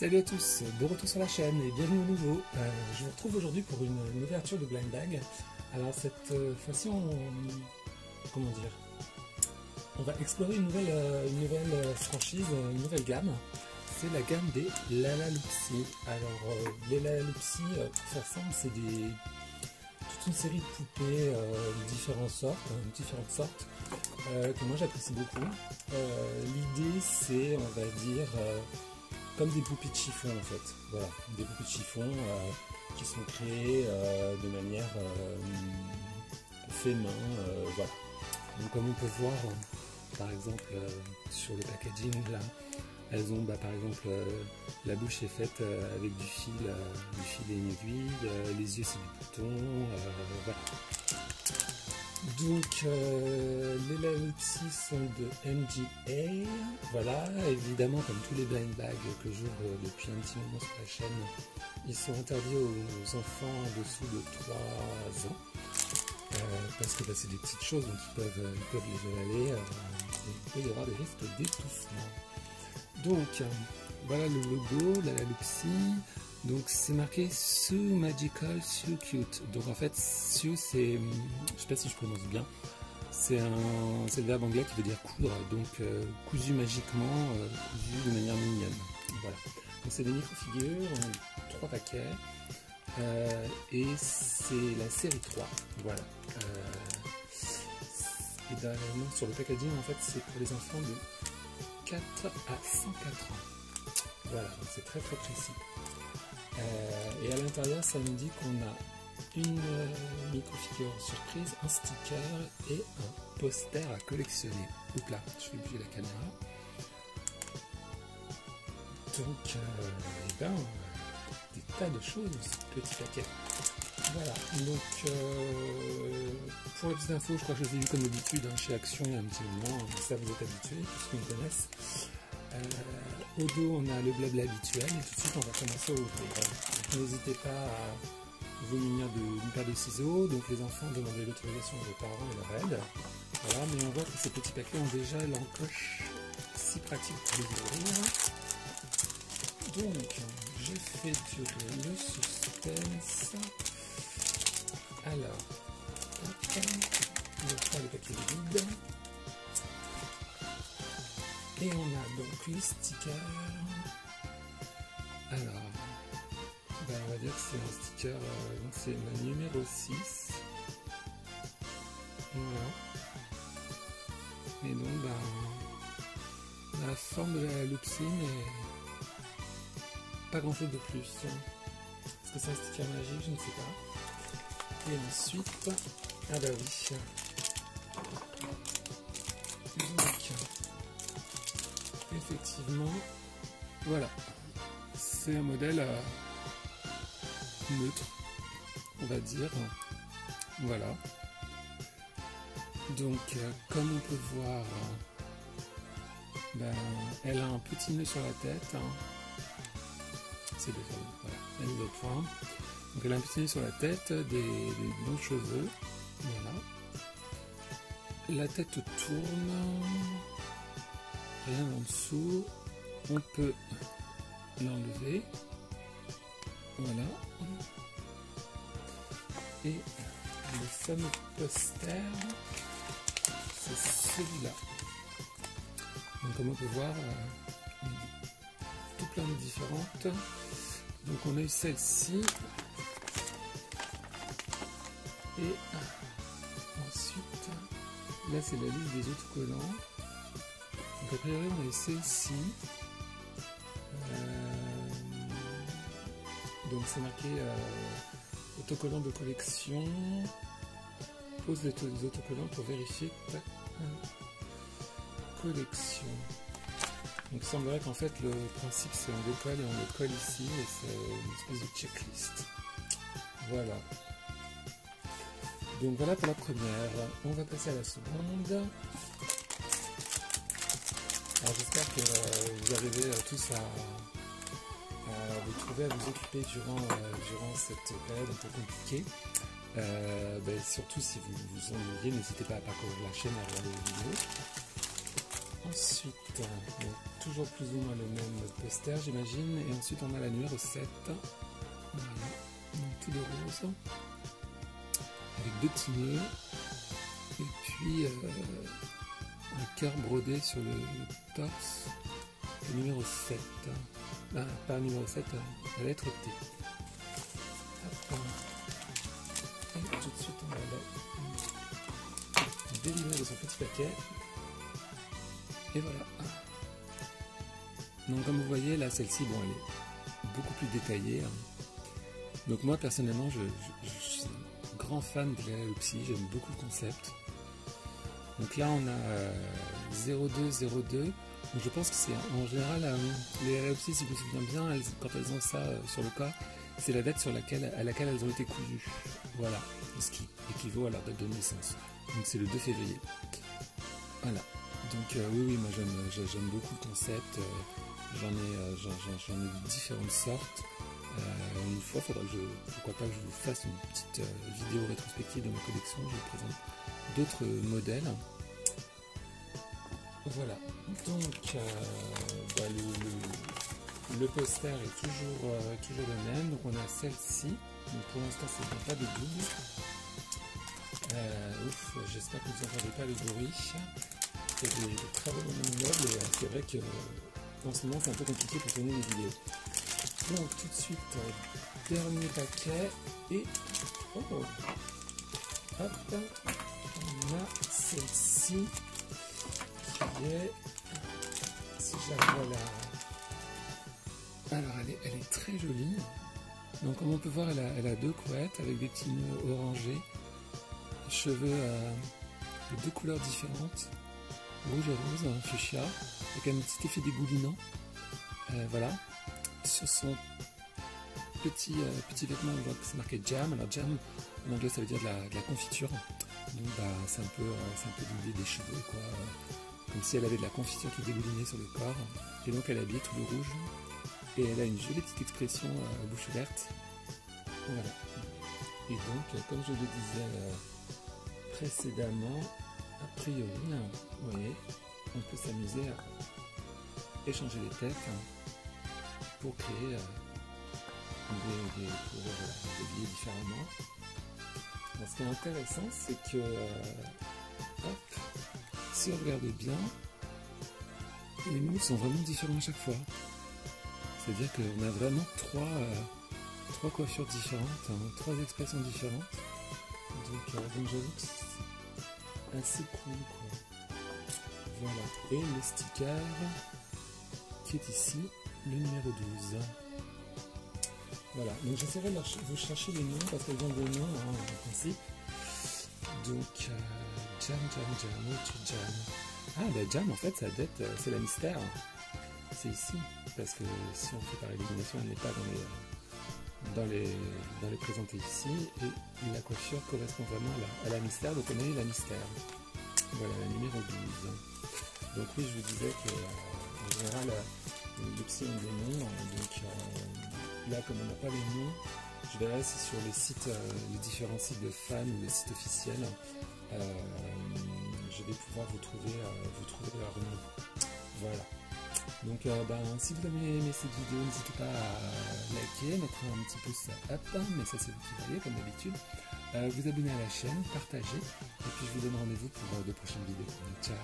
Salut à tous, bon retour sur la chaîne et bienvenue au nouveau. Je vous retrouve aujourd'hui pour une ouverture de blind bag. Alors cette fois-ci, on va explorer une nouvelle franchise, une nouvelle gamme. C'est la gamme des Lalaloopsy. Alors les Lalaloopsy, pour faire simple, c'est toute une série de poupées de différentes sortes, que moi j'apprécie beaucoup. L'idée c'est, on va dire, comme des poupées de chiffon en fait. Voilà, des poupées de chiffon qui sont créées de manière fait main. Voilà. Donc comme on peut voir, par exemple sur le packaging là, elles ont par exemple la bouche est faite avec du fil et une aiguille, les yeux c'est du bouton, voilà. Donc les Lalaloopsy sont de MGA, voilà, évidemment comme tous les blind bags que j'ouvre depuis un petit moment sur la chaîne, ils sont interdits aux enfants en dessous de 3 ans, parce que c'est des petites choses, donc ils peuvent les avaler, il peut y avoir des risques d'étouffement. Donc voilà le logo, Lalaloopsy. Donc c'est marqué So Magical, So Cute. Donc en fait, So c'est, je sais pas si je prononce bien, c'est le verbe anglais qui veut dire coudre, donc cousu magiquement, cousu de manière mignonne. Voilà. Donc c'est des micro-figures, 3 paquets, et c'est la série 3. Voilà. Et derrière, sur le packaging, en fait, c'est pour les enfants de 4 à 104 ans. Voilà, donc c'est très très précis. Et à l'intérieur, ça me dit qu'on a une micro-figure surprise, un sticker et un poster à collectionner. Oups là, je vais bouger la caméra. Donc, des tas de choses, petit paquet. Voilà, donc pour la petite info, je crois que je les ai vus comme d'habitude chez Action il y a un petit moment, ça vous êtes habitués, puisqu'ils me connaissent. Au dos, on a le blabla habituel et tout de suite on va commencer à ouvrir. N'hésitez pas à vous munir d'une paire de ciseaux. Donc les enfants, demandez l'autorisation à vos parents et leur aide. Voilà, mais on voit que ces petits paquets ont déjà l'encoche si pratique pour les ouvrir. Donc je fais durer le suspense. Alors, on va faire le paquet vide. Et on a donc le sticker. Alors, on va dire que c'est un sticker, donc c'est le numéro 6. Voilà. Et donc, la forme de la Lalaloopsy, mais pas grand chose de plus. Est-ce que c'est un sticker magique? Je ne sais pas. Et ensuite, oui. Donc, effectivement, voilà, c'est un modèle neutre, on va dire. Voilà. Donc, comme on peut voir, elle a un petit nœud sur la tête. C'est des voilà, elle a des points. Donc, elle a un petit nœud sur la tête, des longs cheveux. Voilà. La tête tourne. Rien en dessous, on peut l'enlever, voilà, et le fameux poster, c'est celui-là. Donc comme on peut voir, tout plein de différentes. Donc on a eu celle-ci, et ensuite, là c'est la liste des autocollants. Donc a priori on a eu celle-ci, donc c'est marqué autocollant de collection, pose les autocollants pour vérifier ta collection. Donc il semblerait qu'en fait le principe c'est on décolle et on le colle ici et c'est une espèce de checklist. Voilà. Donc voilà pour la première, on va passer à la seconde. Alors j'espère que vous arrivez tous à vous trouver, à vous occuper durant cette période un peu compliquée. Surtout si vous vous ennuyez, n'hésitez pas à parcourir la chaîne et à regarder les vidéos. Ensuite, donc, toujours plus ou moins le même poster, j'imagine. Et ensuite, on a la numéro 7. Voilà, donc tout de rose. Avec 2 petits nœuds. Et puis, un cœur brodé sur le torse. Le numéro 7. Ah, pas le numéro 7, la lettre T. Hop. Et tout de suite, on va le délivrer de son petit paquet. Et voilà. Donc comme vous voyez, là, celle-ci, bon, elle est beaucoup plus détaillée. Donc moi, personnellement, je suis un grand fan de l'Alalopsy, j'aime beaucoup le concept. Donc là, on a 0202. Donc je pense que c'est en général, les Alalopsy, si je me souviens bien, quand elles ont ça sur le corps, c'est la date à laquelle elles ont été cousues. Voilà, ce qui équivaut à leur date de naissance. Donc c'est le 2 février. Voilà. Donc oui, moi j'aime beaucoup le concept. J'en ai différentes sortes. Une fois, pourquoi pas que je vous fasse une petite vidéo rétrospective de ma collection. Je vous présente d'autres modèles. Voilà. Donc le poster est toujours le même. Donc on a celle-ci. Donc pour l'instant, c'est bien pas de double. J'espère que vous n'entendez pas le bruit. Il y a des travaux dans mon immeuble et c'est vrai que en ce moment c'est un peu compliqué pour tourner des vidéos. Donc tout de suite, dernier paquet et hop, on a celle-ci qui est, si je la vois là, alors elle est très jolie. Donc comme on peut voir, elle a 2 couettes avec des petits nœuds orangés, cheveux de 2 couleurs différentes. Rouge et rose, fuchsia, avec un petit effet dégoulinant. Voilà. Sur son petit vêtement, on voit que c'est marqué jam. Alors jam, en anglais, ça veut dire de la confiture. Donc c'est un peu l'idée des cheveux, quoi. Comme si elle avait de la confiture qui dégoulinait sur le corps. Et donc elle est habillée tout de rouge. Et elle a une jolie petite expression bouche ouverte. Voilà. Et donc, comme je le disais précédemment, a priori, vous voyez, on peut s'amuser à échanger les têtes pour créer des billets différemment. Alors, ce qui est intéressant, c'est que si on regarde bien, les mots sont vraiment différents à chaque fois. C'est-à-dire qu'on a vraiment trois coiffures différentes, 3 expressions différentes. Donc j'avoue que c'est assez cool, quoi. Voilà. Et le sticker qui est ici, le numéro 12. Voilà. Donc j'essaierai de vous chercher les noms parce qu'elles ont des noms en principe. Donc Jam, ah bah Jam en fait ça date, c'est la mystère. C'est ici. Parce que si on fait par élimination, elle n'est pas dans les présentées ici. Et la coiffure correspond vraiment à la mystère. Donc on a eu la mystère. Voilà, la numéro 12. Donc oui, je vous disais qu'en général, les psy ont des noms. Donc là, comme on n'a pas les noms, je verrai si sur les sites, les différents sites de fans ou les sites officiels, je vais pouvoir vous trouver leur nom. Voilà. Donc si vous avez aimé cette vidéo, n'hésitez pas à liker, mettre un petit pouce up, mais ça c'est vous qui voyez comme d'habitude. Vous abonner à la chaîne, partager, et puis je vous donne rendez-vous pour de prochaines vidéos. Ciao.